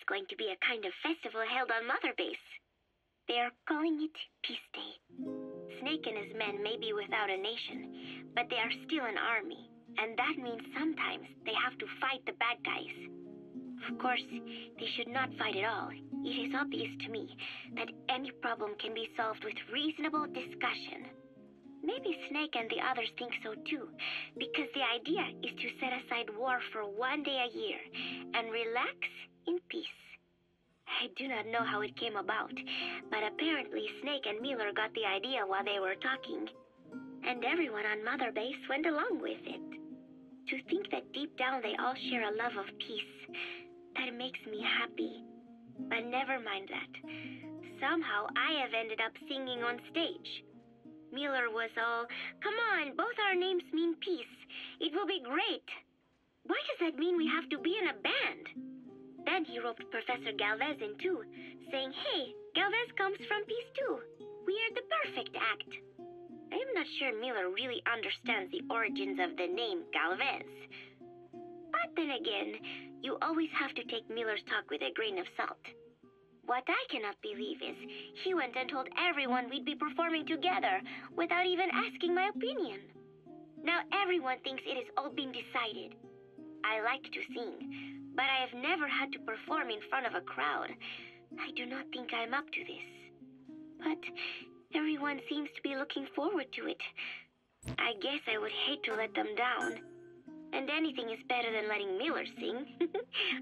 going to be a kind of festival held on Mother Base. They are calling it Peace Day. Snake and his men may be without a nation, but they are still an army, and that means sometimes they have to fight the bad guys. Of course, they should not fight at all. It is obvious to me that any problem can be solved with reasonable discussion. Maybe Snake and the others think so too, because the idea is to set aside war for 1 day a year and relax in peace. I do not know how it came about, but apparently Snake and Miller got the idea while they were talking, and everyone on Mother Base went along with it. To think that deep down they all share a love of peace, that makes me happy. But never mind that. Somehow I have ended up singing on stage. Miller was all, "Come on, both our names mean peace. It will be great." Why does that mean we have to be in a band? Then he roped Professor Galvez in too, saying, "Hey, Galvez comes from peace too. We are the perfect act." I am not sure Miller really understands the origins of the name Galvez. But then again, you always have to take Miller's talk with a grain of salt. What I cannot believe is he went and told everyone we'd be performing together without even asking my opinion. Now everyone thinks it has all been decided. I like to sing, but I have never had to perform in front of a crowd. I do not think I'm up to this. But everyone seems to be looking forward to it. I guess I would hate to let them down. And anything is better than letting Miller sing.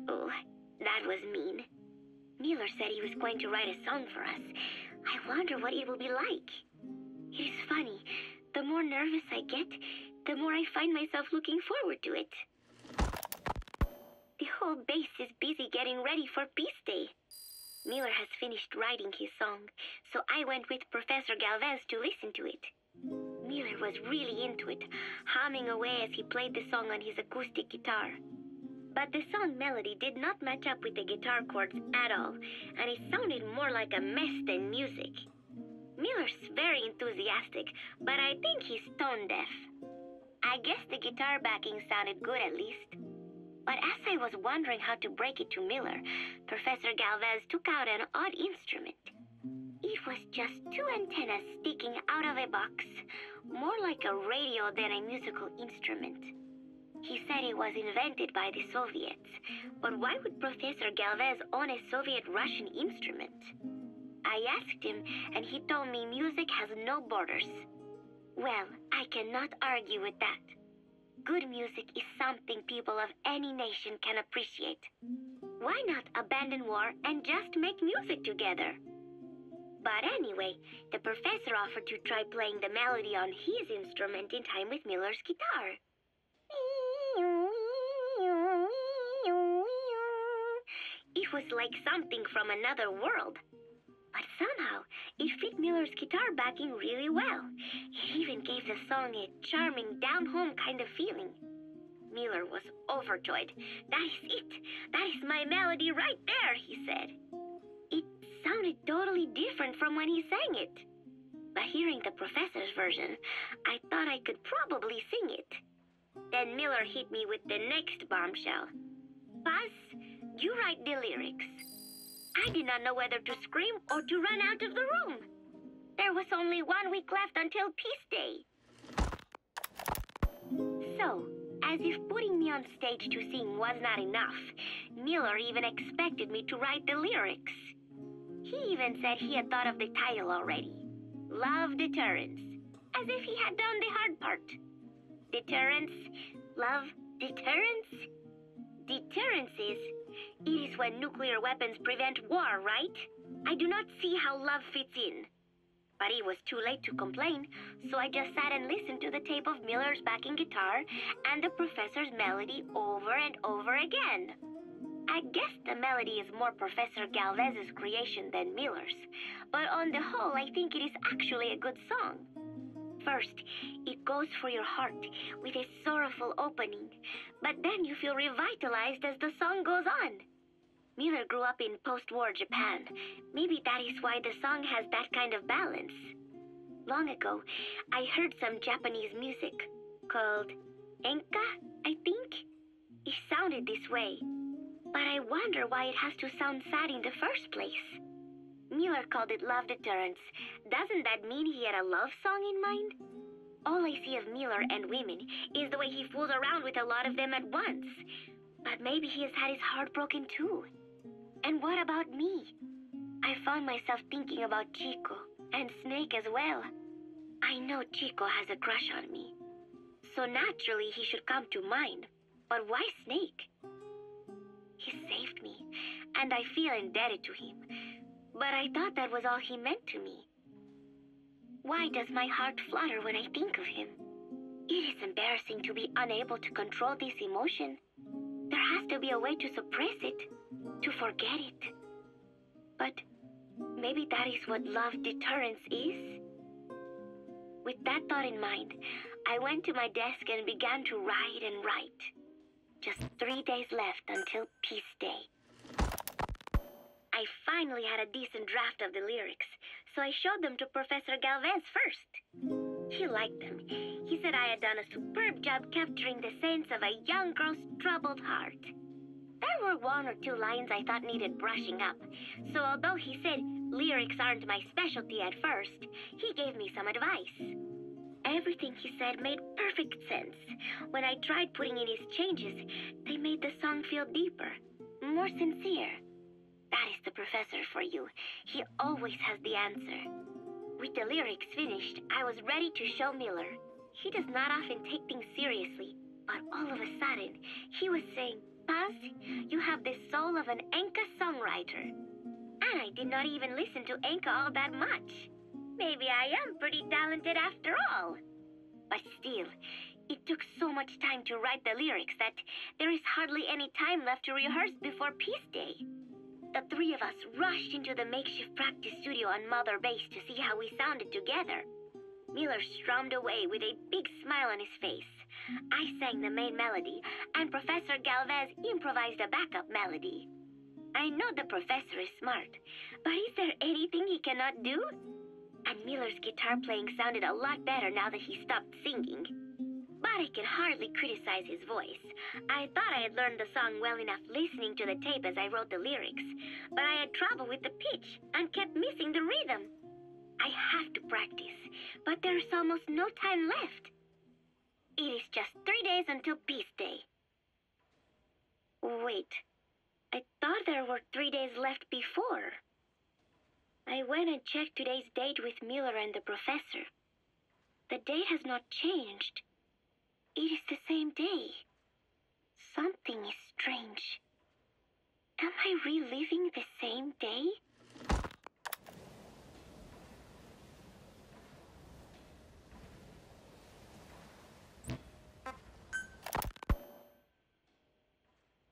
Oh, that was mean. Miller said he was going to write a song for us. I wonder what it will be like. It is funny. The more nervous I get, the more I find myself looking forward to it. The whole base is busy getting ready for Peace Day. Miller has finished writing his song, so I went with Professor Galvez to listen to it. Miller was really into it, humming away as he played the song on his acoustic guitar. But the song melody did not match up with the guitar chords at all, and it sounded more like a mess than music. Miller's very enthusiastic, but I think he's tone deaf. I guess the guitar backing sounded good at least. But as I was wondering how to break it to Miller, Professor Galvez took out an odd instrument. It was just 2 antennas sticking out of a box, more like a radio than a musical instrument. He said it was invented by the Soviets, but why would Professor Galvez own a Soviet-Russian instrument? I asked him, and he told me music has no borders. Well, I cannot argue with that. Good music is something people of any nation can appreciate. Why not abandon war and just make music together? But anyway, the professor offered to try playing the melody on his instrument in time with Miller's guitar. It was like something from another world. But somehow, it fit Miller's guitar backing really well. It even gave the song a charming, down-home kind of feeling. Miller was overjoyed. "That is it! That is my melody right there," he said. It sounded totally different from when he sang it. But hearing the professor's version, I thought I could probably sing it. Then Miller hit me with the next bombshell. "Buzz, you write the lyrics." I did not know whether to scream or to run out of the room. There was only 1 week left until Peace Day. So, as if putting me on stage to sing was not enough, Miller even expected me to write the lyrics. He even said he had thought of the title already. Love Deterrence. As if he had done the hard part. Deterrence, love, deterrence. Deterrence is when nuclear weapons prevent war, right? I do not see how love fits in. But it was too late to complain, so I just sat and listened to the tape of Miller's backing guitar and the professor's melody over and over again. I guess the melody is more Professor Galvez's creation than Miller's, but on the whole, I think it is actually a good song. First, it goes for your heart with a sorrowful opening, but then you feel revitalized as the song goes on. Miller grew up in post-war Japan. Maybe that is why the song has that kind of balance. Long ago, I heard some Japanese music called enka, I think. It sounded this way, but I wonder why it has to sound sad in the first place. Miller called it love deterrence. Doesn't that mean he had a love song in mind? All I see of Miller and women is the way he fools around with a lot of them at once. But maybe he has had his heart broken too. And what about me? I found myself thinking about Chico and Snake as well. I know Chico has a crush on me, so naturally he should come to mind. But why Snake? He saved me, and I feel indebted to him. But I thought that was all he meant to me. Why does my heart flutter when I think of him? It is embarrassing to be unable to control this emotion. There has to be a way to suppress it, to forget it. But maybe that is what love deterrence is? With that thought in mind, I went to my desk and began to write and write. Just 3 days left until Peace Day. I finally had a decent draft of the lyrics, so I showed them to Professor Galvez first. He liked them. He said I had done a superb job capturing the sense of a young girl's troubled heart. There were 1 or 2 lines I thought needed brushing up, so although he said lyrics aren't my specialty at first, he gave me some advice. Everything he said made perfect sense. When I tried putting in his changes, they made the song feel deeper, more sincere. That is the professor for you. He always has the answer. With the lyrics finished, I was ready to show Miller. He does not often take things seriously, but all of a sudden, he was saying, "Paz, you have the soul of an Enka songwriter." And I did not even listen to Enka all that much. Maybe I am pretty talented after all. But still, it took so much time to write the lyrics that there is hardly any time left to rehearse before Peace Day. The 3 of us rushed into the makeshift practice studio on Mother Base to see how we sounded together. Miller strummed away with a big smile on his face. I sang the main melody, and Professor Galvez improvised a backup melody. I know the professor is smart, but is there anything he cannot do? And Miller's guitar playing sounded a lot better now that he stopped singing. But I can hardly criticize his voice. I thought I had learned the song well enough listening to the tape as I wrote the lyrics, but I had trouble with the pitch and kept missing the rhythm. I have to practice, but there's almost no time left. It is just 3 days until Peace Day. Wait, I thought there were 3 days left before. I went and checked today's date with Miller and the professor. The date has not changed. It is the same day. Something is strange. Am I reliving the same day?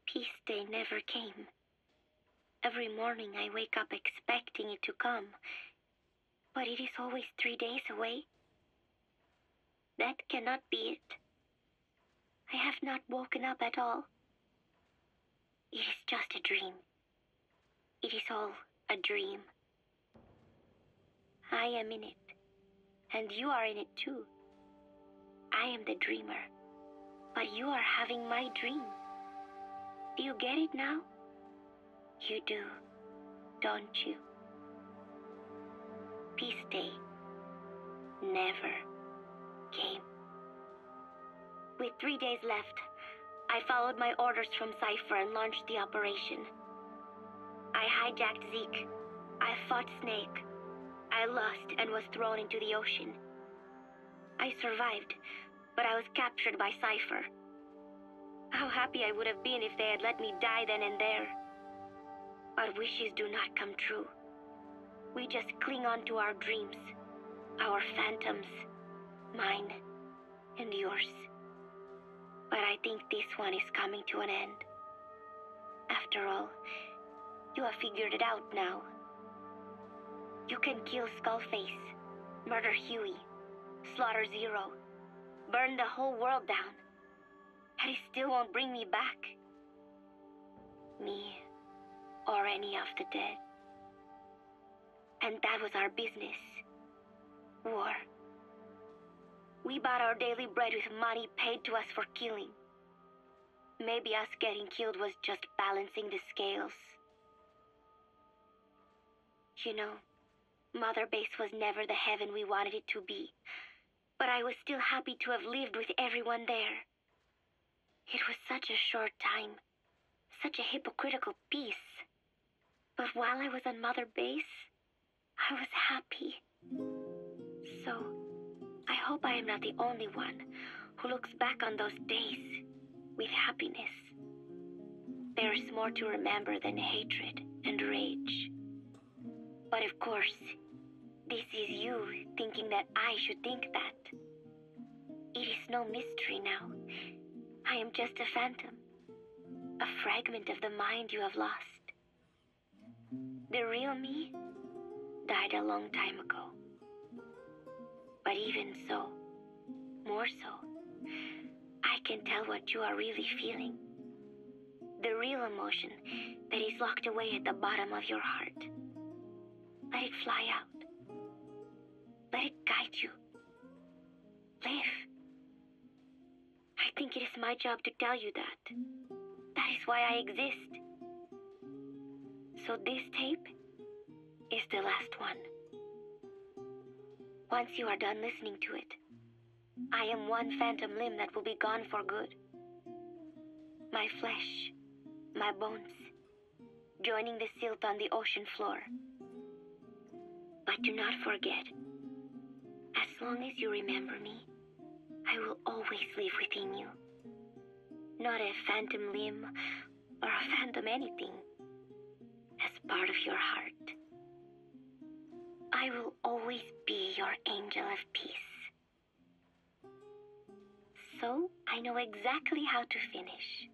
Peace Day never came. Every morning I wake up expecting it to come, but it is always 3 days away. That cannot be it. I have not woken up at all. It is just a dream. It is all a dream. I am in it, and you are in it too. I am the dreamer, but you are having my dream. Do you get it now? You do, don't you? Peace Day never came. With 3 days left, I followed my orders from Cypher and launched the operation. I hijacked Zeke. I fought Snake. I lost and was thrown into the ocean. I survived, but I was captured by Cypher. How happy I would have been if they had let me die then and there. But wishes do not come true. We just cling on to our dreams, our phantoms, mine and yours. But I think this one is coming to an end. After all, you have figured it out now. You can kill Skullface, murder Huey, slaughter Zero, burn the whole world down, and it still won't bring me back. Me, or any of the dead. And that was our business. War. We bought our daily bread with money paid to us for killing. Maybe us getting killed was just balancing the scales. You know, Mother Base was never the heaven we wanted it to be, but I was still happy to have lived with everyone there. It was such a short time, such a hypocritical peace. But while I was on Mother Base, I was happy. So, I hope I am not the only one who looks back on those days with happiness. There is more to remember than hatred and rage. But of course, this is you thinking that I should think that. It is no mystery now. I am just a phantom, a fragment of the mind you have lost. The real me died a long time ago. But even so, more so, I can tell what you are really feeling. The real emotion that is locked away at the bottom of your heart. Let it fly out. Let it guide you. Live. I think it is my job to tell you that. That is why I exist. So this tape is the last one. Once you are done listening to it, I am one phantom limb that will be gone for good. My flesh, my bones, joining the silt on the ocean floor. But do not forget, as long as you remember me, I will always live within you. Not a phantom limb or a phantom anything, as part of your heart. I will always be your angel of peace. So I know exactly how to finish.